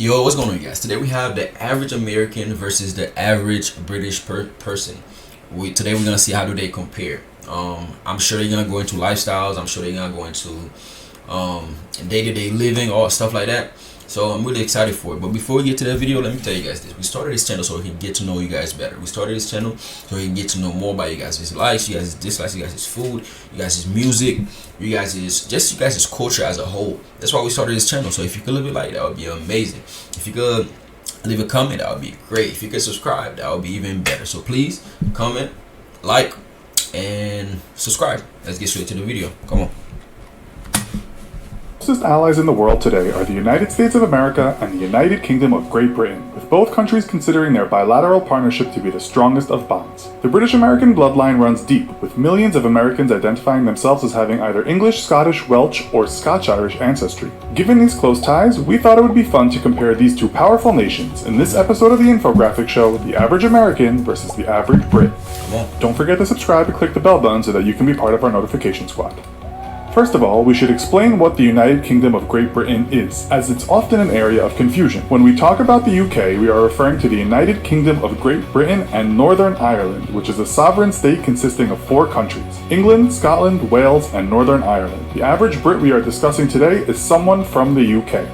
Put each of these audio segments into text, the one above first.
Yo, what's going on, you guys? Today we have the average American versus the average British person. Today we're gonna see how do they compare. I'm sure they're gonna go into lifestyles. I'm sure they're gonna go into day-to-day living, all stuff like that. So I'm really excited for it. But before we get to that video, let me tell you guys this. We started this channel so we can get to know you guys better. We started this channel so we can get to know more about you guys' likes, you guys' dislikes, you guys' food, you guys' music, you guys' culture as a whole. That's why we started this channel. So if you could leave a like, that would be amazing. If you could leave a comment, that would be great. If you could subscribe, that would be even better. So please comment, like, and subscribe. Let's get straight to the video. Come on. Closest allies in the world today are the United States of America and the United Kingdom of Great Britain, with both countries considering their bilateral partnership to be the strongest of bonds. The British-American bloodline runs deep, with millions of Americans identifying themselves as having either English, Scottish, Welsh, or Scotch-Irish ancestry. Given these close ties, we thought it would be fun to compare these two powerful nations in this episode of the infographic show, The Average American versus the Average Brit. Don't forget to subscribe and click the bell button so that you can be part of our notification squad. First of all, we should explain what the United Kingdom of Great Britain is, as it's often an area of confusion. When we talk about the UK, we are referring to the United Kingdom of Great Britain and Northern Ireland, which is a sovereign state consisting of 4 countries: England, Scotland, Wales, and Northern Ireland. The average Brit we are discussing today is someone from the UK.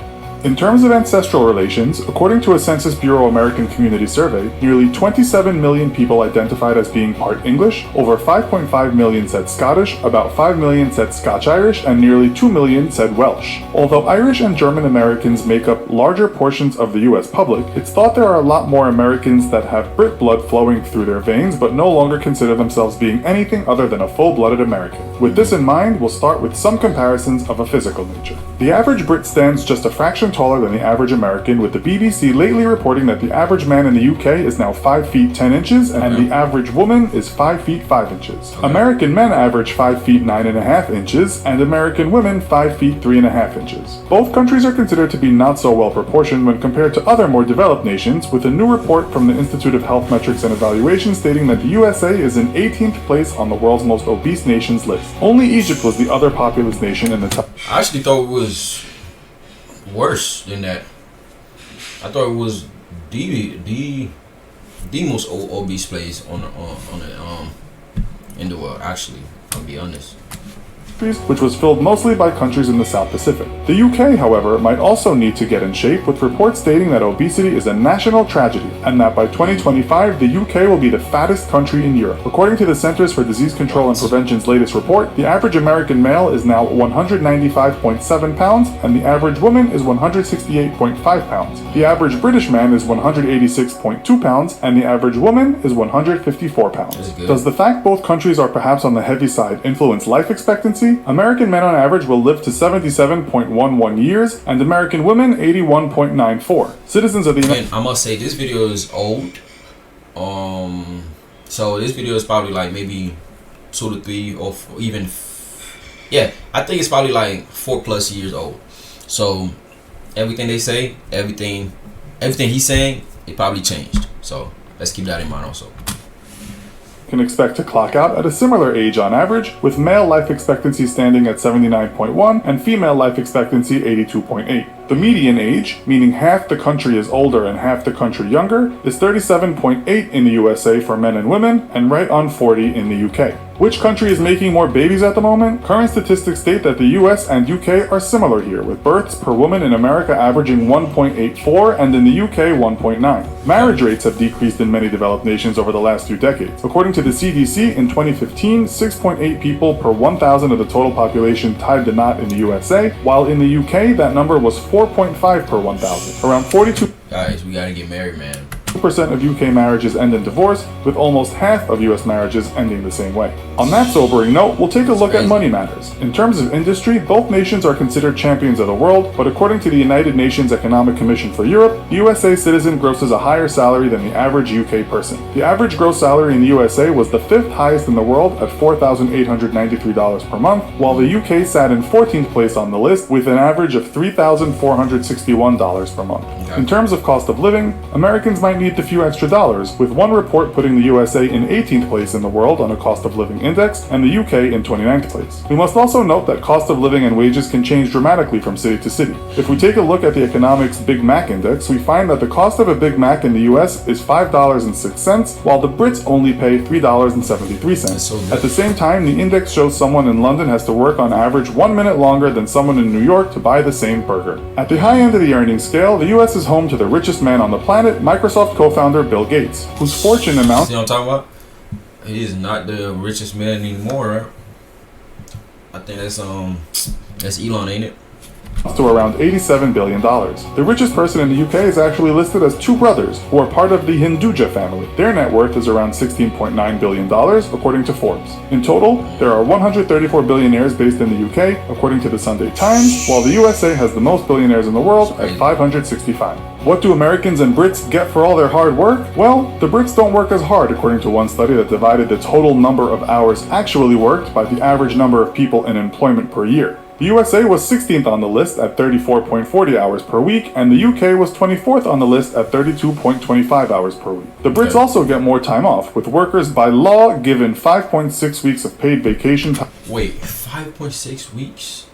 In terms of ancestral relations, according to a Census Bureau American Community Survey, nearly 27 million people identified as being part English, over 5.5 million said Scottish, about 5 million said Scotch-Irish, and nearly 2 million said Welsh. Although Irish and German Americans make up larger portions of the US public, it's thought there are a lot more Americans that have Brit blood flowing through their veins but no longer consider themselves being anything other than a full-blooded American. With this in mind, we'll start with some comparisons of a physical nature. The average Brit stands just a fraction taller than the average American, with the BBC lately reporting that the average man in the UK is now 5 feet 10 inches and the average woman is 5 feet 5 inches. American men average 5 feet 9.5 inches and American women 5 feet 3.5 inches. Both countries are considered to be not so well proportioned when compared to other more developed nations, with a new report from the Institute of Health Metrics and Evaluation stating that the USA is in 18th place on the world's most obese nations list. Only Egypt was the other populous nation in the top. I actually thought it was worse than that. I thought it was the most obese place in the world. Actually, I'll be honest. Which was filled mostly by countries in the South Pacific. The UK, however, might also need to get in shape, with reports stating that obesity is a national tragedy and that by 2025 the UK will be the fattest country in Europe. According to the Centers for Disease Control and Prevention's latest report, the average American male is now 195.7 pounds and the average woman is 168.5 pounds. The average British man is 186.2 pounds and the average woman is 154 pounds. Does the fact both countries are perhaps on the heavy side influence life expectancy? American men on average will live to 77.11 years and American women 81.94. Citizens of the United States. I must say this video is old. So this video is probably like maybe 2 to 3 or even, yeah, I think it's probably like 4+ years old. So everything they say, everything he's saying, it probably changed. So let's keep that in mind also. Can expect to clock out at a similar age on average, with male life expectancy standing at 79.1 and female life expectancy 82.8. The median age, meaning half the country is older and half the country younger, is 37.8 in the USA for men and women, and right on 40 in the UK. Which country is making more babies at the moment? Current statistics state that the US and UK are similar here, with births per woman in America averaging 1.84 and in the UK 1.9. Marriage rates have decreased in many developed nations over the last few decades. According to the CDC, in 2015, 6.8 people per 1,000 of the total population tied the knot in the USA, while in the UK that number was 4.5 per 1,000. Around 42. Guys, we gotta get married, man. 2% of UK marriages end in divorce, with almost half of US marriages ending the same way. On that sobering note, we'll take a look at money matters. In terms of industry, both nations are considered champions of the world, but according to the United Nations Economic Commission for Europe, the USA citizen grosses a higher salary than the average UK person. The average gross salary in the USA was the 5th highest in the world at $4,893 per month, while the UK sat in 14th place on the list with an average of $3,461 per month. In terms of cost of living, Americans might need saved a few extra dollars, with one report putting the USA in 18th place in the world on a cost of living index and the UK in 29th place. We must also note that cost of living and wages can change dramatically from city to city. If we take a look at the economics Big Mac index, we find that the cost of a Big Mac in the US is $5.06, while the Brits only pay $3.73. So at the same time, the index shows someone in London has to work on average 1 minute longer than someone in New York to buy the same burger. At the high end of the earnings scale, the US is home to the richest man on the planet, Microsoft co-founder Bill Gates, whose fortune amounts— See what I'm talking about? He is not the richest man anymore. I think that's Elon, ain't it? to around $87 billion. The richest person in the UK is actually listed as two brothers, who are part of the Hinduja family. Their net worth is around $16.9 billion, according to Forbes. In total, there are 134 billionaires based in the UK, according to the Sunday Times, while the USA has the most billionaires in the world at 565. What do Americans and Brits get for all their hard work? Well, the Brits don't work as hard, according to one study that divided the total number of hours actually worked by the average number of people in employment per year. The USA was 16th on the list at 34.40 hours per week, and the UK was 24th on the list at 32.25 hours per week. The Brits also get more time off, with workers by law given 5.6 weeks of paid vacation time. Wait, 5.6 weeks?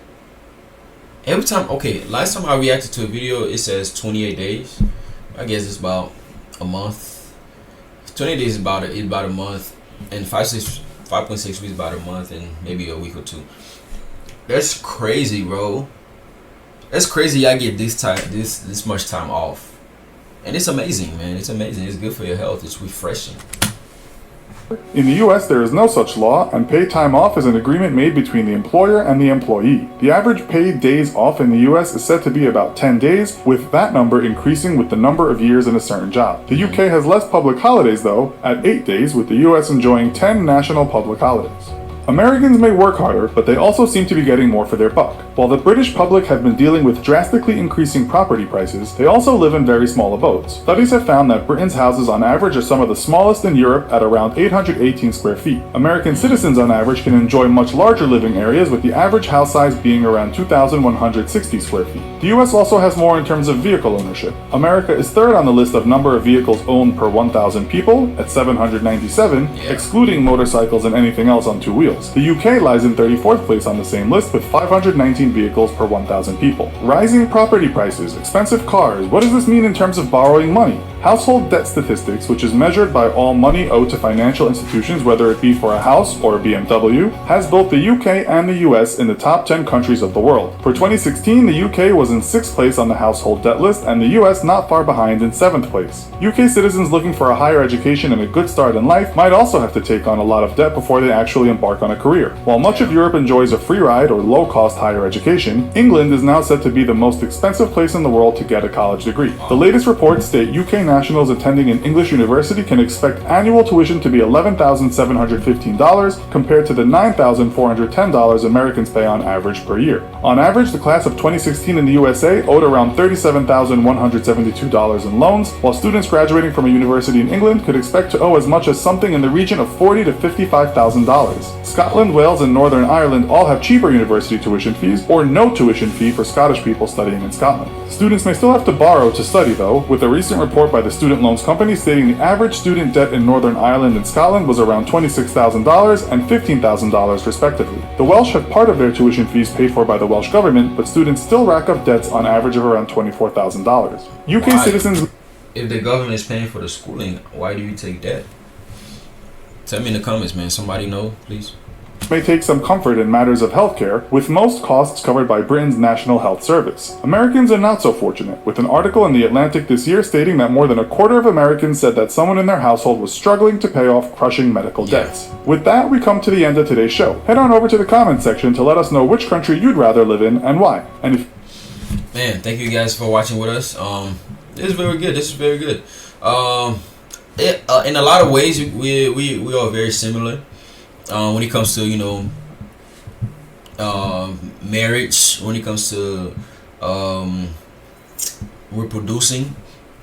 Every time, okay, last time I reacted to a video, it says 28 days. I guess it's about a month. 20 days is about a month, and 5.6 weeks is about a month and maybe a week or two. That's crazy, bro. That's crazy. I get this much time off, and it's amazing, man. It's amazing. It's good for your health. It's refreshing. In the US, there is no such law, and paid time off is an agreement made between the employer and the employee. The average paid days off in the US is said to be about 10 days, with that number increasing with the number of years in a certain job. The UK has less public holidays, though, at 8 days, with the US enjoying 10 national public holidays. Americans may work harder, but they also seem to be getting more for their buck. While the British public have been dealing with drastically increasing property prices, they also live in very small abodes. Studies have found that Britain's houses on average are some of the smallest in Europe at around 818 square feet. American citizens on average can enjoy much larger living areas, with the average house size being around 2,160 square feet. The US also has more in terms of vehicle ownership. America is third on the list of number of vehicles owned per 1,000 people at 797, excluding motorcycles and anything else on two wheels. The UK lies in 34th place on the same list with 519 vehicles per 1,000 people. Rising property prices, expensive cars. What does this mean in terms of borrowing money? Household debt statistics, which is measured by all money owed to financial institutions, whether it be for a house or a BMW, has both the UK and the US in the top 10 countries of the world. For 2016, the UK was in 6th place on the household debt list, and the US not far behind in 7th place. UK citizens looking for a higher education and a good start in life might also have to take on a lot of debt before they actually embark on a career. While much of Europe enjoys a free ride or low-cost higher education, England is now said to be the most expensive place in the world to get a college degree. The latest reports state UK nationals attending an English university can expect annual tuition to be $11,715 compared to the $9,410 Americans pay on average per year. On average, the class of 2016 in the USA owed around $37,172 in loans, while students graduating from a university in England could expect to owe as much as something in the region of $40,000 to $55,000. Scotland, Wales, and Northern Ireland all have cheaper university tuition fees, or no tuition fee for Scottish people studying in Scotland. Students may still have to borrow to study, though, with a recent report by the Student Loans Company stating the average student debt in Northern Ireland and Scotland was around $26,000 and $15,000 respectively. The Welsh have part of their tuition fees paid for by the Welsh government, but students still rack up debts on average of around $24,000. UK citizens... If the government is paying for the schooling, why do you take debt? Tell me in the comments, man. Somebody know, please. May take some comfort in matters of healthcare, with most costs covered by Britain's National Health Service. Americans are not so fortunate, with an article in The Atlantic this year stating that more than a quarter of Americans said that someone in their household was struggling to pay off crushing medical debts. With that, we come to the end of today's show. Head on over to the comments section to let us know which country you'd rather live in and why. And if... Man, thank you guys for watching with us. This is very good. This is very good. In a lot of ways, we are very similar. When it comes to, marriage, when it comes to reproducing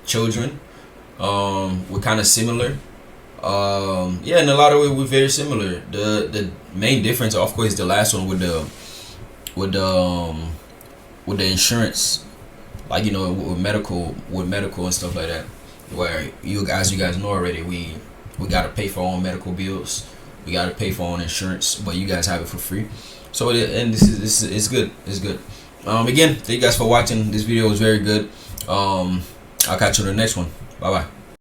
children, we're kind of similar. In a lot of ways we're very similar. The main difference, of course, is the last one with the insurance, like with medical and stuff like that. where you guys know already, we gotta pay for our own medical bills, we gotta pay for our own insurance, but you guys have it for free. So and this is it's good. It's good. Again, thank you guys for watching. This video was very good. I'll catch you in the next one. Bye bye.